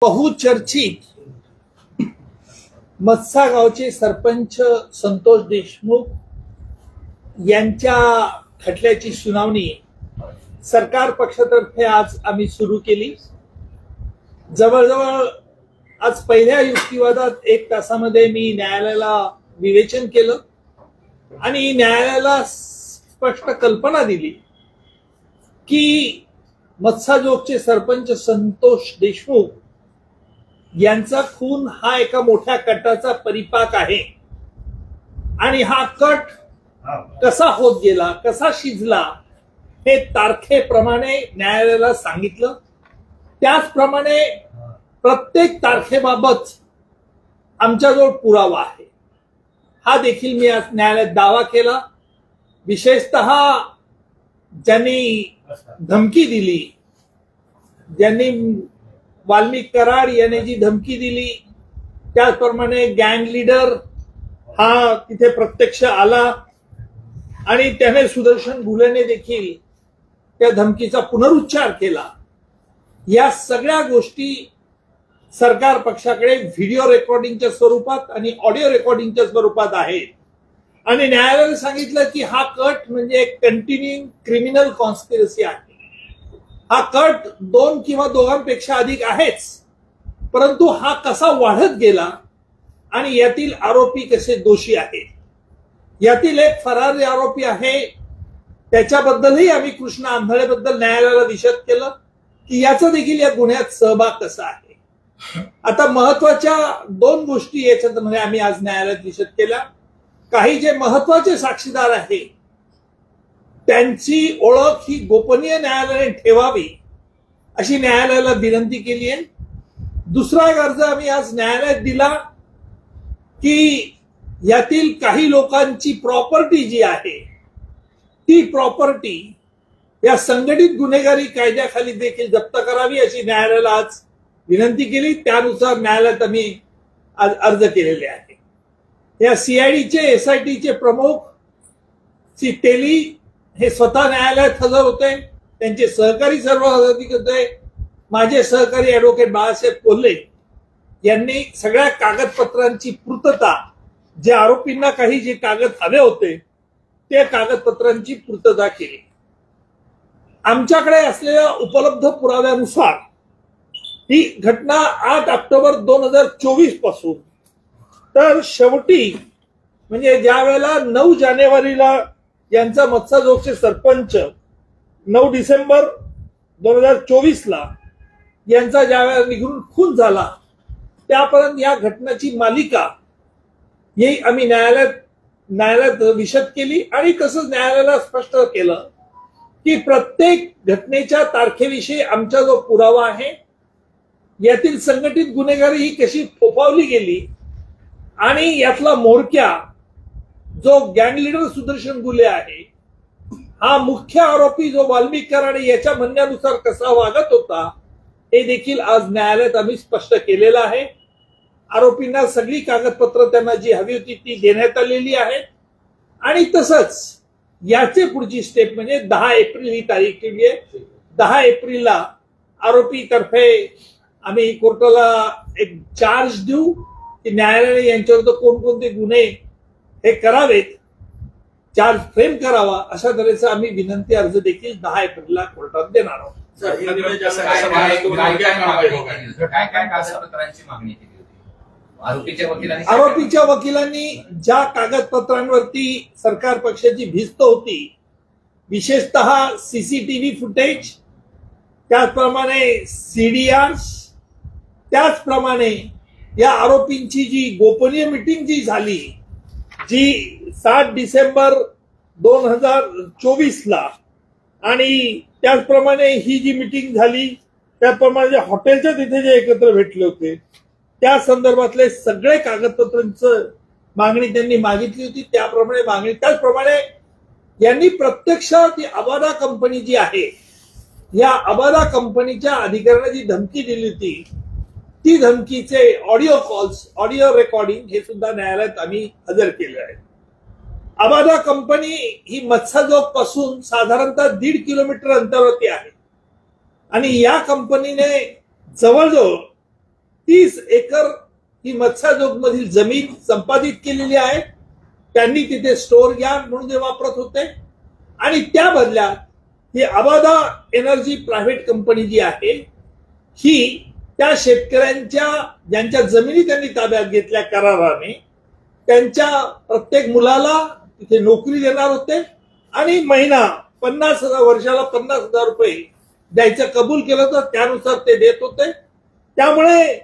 बहुचर्चित मत्सा गावचे सरपंच संतोष देशमुख यांच्या खटल्याची सुनावणी सरकार पक्षातर्फे आज आम्ही सुरू केली। जवळजवळ आज पहिल्या युक्तिवादात 1 तासामध्ये मी न्यायालयाला विवेचन केलं आणि न्यायालयाला स्पष्ट कल्पना दिली की मत्साजोगचे सरपंच संतोष देशमुख यांचा खून हा एका मोठ्या कटाचा परिपाक आहे आणि हा कट कसा होत गेला, कसा शिजला हे तारखेप्रमाणे न्यायालयाला सांगितलं। त्याचप्रमाणे प्रत्येक तारखेबाबत आमच्याजवळ पुरावा आहे हा देखील मी आज न्यायालयात दावा केला। विशेषतः ज्यांनी धमकी दिली, ज्यांनी वाल्मिक कराड यांनी जी धमकी दिली, त्याचप्रमाणे गँग लीडर हा तिथे प्रत्यक्ष आला आणि त्याने सुदर्शन घुलेने देखील त्या धमकीचा पुनरुच्चार केला। या सगळ्या गोष्टी सरकार पक्षाकडे व्हिडिओ रेकॉर्डिंगच्या स्वरूपात आणि ऑडिओ रेकॉर्डिंगच्या स्वरूपात आहेत आणि न्यायालयाने सांगितलं की हा कट म्हणजे एक कंटिन्युइंग क्रिमिनल कॉन्स्पिरसी आहे। हा कट 2 किंवा दोघांपेक्षा अधिक आहेच, परंतु हा कसा वाढत गेला आणि यातील आरोपी कसे दोषी आहेत। यातील एक फरारी आरोपी आहे, त्याच्याबद्दलही आम्ही कृष्ण आंधळेबद्दल न्यायालयाला विशद केलं की याचा देखील या गुन्ह्यात सहभाग कसा आहे। आता महत्वाच्या 2 गोष्टी याच्यामध्ये आम्ही आज न्यायालयात विशद केल्या। काही जे महत्वाचे साक्षीदार आहेत त्यांची ओळख ही गोपनीय न्यायालयाने ठेवावी अशी न्यायालयाला विनंती केली आहे। दुसरा एक अर्ज आम्ही आज न्यायालयात दिला की यातील काही लोकांची प्रॉपर्टी जी आहे ती प्रॉपर्टी या संघटित गुन्हेगारी कायद्याखाली देखील जप्त करावी अशी न्यायालयाला आज विनंती केली। त्यानुसार न्यायालयात आम्ही आज अर्ज केलेले आहे। या सीआयडीचे एसआयटीचे प्रमुख श्री तेली हे स्वतः न्यायालयात हजर होते, त्यांचे सहकारी सर्व हजर होते। माझे सहकारी ऍडव्होकेट बाळासाहेब कोल्हे यांनी सगळ्या कागदपत्रांची पूर्तता, जे आरोपींना काही जे कागद हवे होते ते कागदपत्रांची पूर्तता केली। आमच्याकडे असलेल्या उपलब्ध पुराव्यानुसार ही घटना 8 ऑक्टोबर 2024 पासून तर शेवटी म्हणजे ज्या वेळेला 9 जानेवारीला यांचा मत्साजोगचे सरपंच 9 डिसेंबर 2024 ला यांचा ज्यावेळेला निघून खून झाला त्यापर्यंत या घटनेची मालिका ही आम्ही न्यायालयात विशद केली आणि तसंच न्यायालयाला स्पष्ट केलं की प्रत्येक घटनेच्या तारखेविषयी आमचा जो पुरावा आहे, यातील संघटित गुन्हेगारी ही कशी फोफावली गेली आणि यातला म्होरक्या जो गँग लीडर सुदर्शन घुले आहे हा मुख्य आरोपी जो वाल्मिक कराड याच्या म्हणण्यानुसार कसा वागत होता हे देखील आज न्यायालयात आम्ही स्पष्ट केलेलं आहे। आरोपींना सगळी कागदपत्र त्यांना जी हवी होती ती देण्यात आलेली आहेत आणि तसंच याचे पुढची स्टेप म्हणजे 10 एप्रिल ही तारीख ठेवली आहे। 10 एप्रिलला आरोपी तर्फे आम्ही कोर्टाला एक चार्ज देऊ की न्यायालयाने यांच्यावर कोणकोणते गुन्हे हे करावेत, चार्ज फ्रेम करावा अशा तऱ्हेचा आम्ही विनंती अर्ज देखील 10 एप्रिलला कोर्टात देणार आहोत। आरोपीच्या वकिलांनी ज्या कागदपत्रांवरती सरकार पक्षाची भिस्त होती, विशेषतः सीसीटीव्ही फुटेज, त्याचप्रमाणे सीडीआर्स, त्याचप्रमाणे या आरोपींची जी गोपनीय मीटिंग जी झाली जी 7 डिसेंबर 2024 ला आणि त्याचप्रमाणे ही जी मीटिंग झाली त्याप्रमाणे हॉटेलच्या तिथे जे एकत्र भेटले होते त्या संदर्भातले सगळे कागदपत्रांचं मागणी त्यांनी मागितली होती, त्याप्रमाणे मागणी। त्याचप्रमाणे यांनी प्रत्यक्ष ती अबादा कंपनी जी आहे या अबादा कंपनीच्या अधिकाऱ्यांना जी धमकी दिली होती ती धमकीचे ऑडिओ कॉल्स, ऑडिओ रेकॉर्डिंग हे सुद्धा न्यायालयात आम्ही हजर केले आहे। अबादा कंपनी ही मत्साजोग पासून साधारणतः 1.5 किलोमीटर अंतरावरती आहे आणि या कंपनीने जवळजवळ 30 एकर ही मत्स्योद्योग मधील जमीन संपादित केलेली आहे. त्यांनी तिथे स्टोअर यार्ड म्हणून ते वापरत होते आणि त्या बदल्यात ही आबादा एनर्जी प्रायव्हेट कंपनी जी आहे ही त्या शेतकऱ्यांच्या ज्यांच्या जमिनी त्यांनी ताब्यात घेतल्या कराराने त्यांच्या प्रत्येक मुलाला तिथे नोकरी देणार होते आणि महिना 50,000 वर्षाला 50,000 रुपये द्यायचं कबूल केलं तर त्यानुसार ते देत होते. त्यामुळे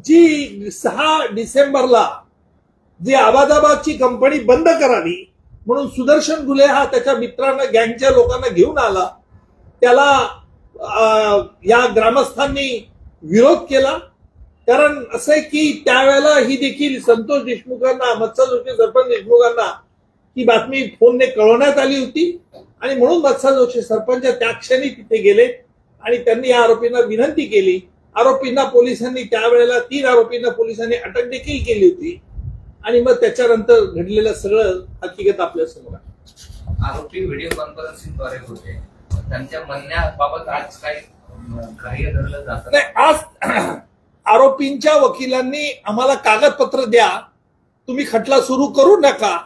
जी 6 डिसेंबरला जी अहमदाबादची कंपनी बंद करावी म्हणून सुदर्शन घुले हा त्याच्या मित्रांना गँगच्या लोकांना घेऊन आला. त्याला या ग्रामस्थांनी विरोध केला. कारण असं आहे की त्यावेळेला ही देखील संतोष देशमुखांना मत्स्योद्योगचे सरपंच देशमुखांना ही बातमी फोनने कळवण्यात आली होती आणि म्हणून मत्स्योद्योगचे सरपंच त्या क्षणी तिथे गेले आणि त्यांनी या आरोपींना विनंती केली. आरोपींना पोलिसांनी त्यावेळेला 3 आरोपींना पोलिसांनी अटक देखील केली होती आणि मग त्याच्यानंतर घडलेलं सगळं हकीकत आपल्या समोर आहे. आरोपी व्हिडिओ कॉन्फरन्सिंगद्वारे होते, त्यांच्या म्हणण्याबाबत आज काही ग्राह्य धरलं जात नाही. आज आरोपींच्या वकिलांनी आम्हाला कागदपत्र द्या, तुम्ही खटला सुरू करू नका,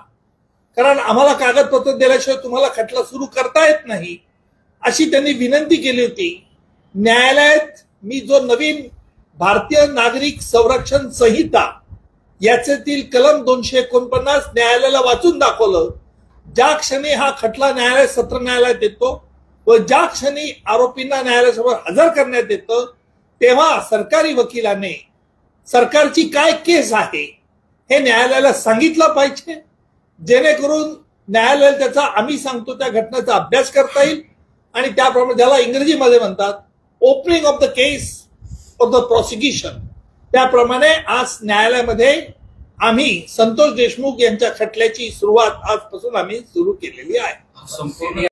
कारण आम्हाला कागदपत्र दिल्याशिवाय तुम्हाला खटला सुरू करता येत नाही अशी त्यांनी विनंती केली होती. न्यायालयात मी जो नवीन भारतीय नागरिक संरक्षण संहिता याच्यातील कलम 249 न्यायालयाला वाचून दाखवलं. ज्या क्षणी हा खटला न्यायालय सत्र न्यायालयात येतो व ज्या क्षणी आरोपींना न्यायालयासमोर हजर करण्यात येतं तेव्हा सरकारी वकिलाने सरकारची काय केस आहे हे न्यायालयाला सांगितलं पाहिजे, जेणेकरून न्यायालयाला त्याचा आम्ही सांगतो त्या घटनेचा अभ्यास करता येईल आणि त्याप्रमाणे ज्याला इंग्रजीमध्ये म्हणतात opening of the case of the prosecution त्याप्रमाणे आज न्यायालयामध्ये आम्ही संतोष देशमुख यांच्या खटल्याची सुरुवात आजपासून आम्ही सुरू केलेली आहे.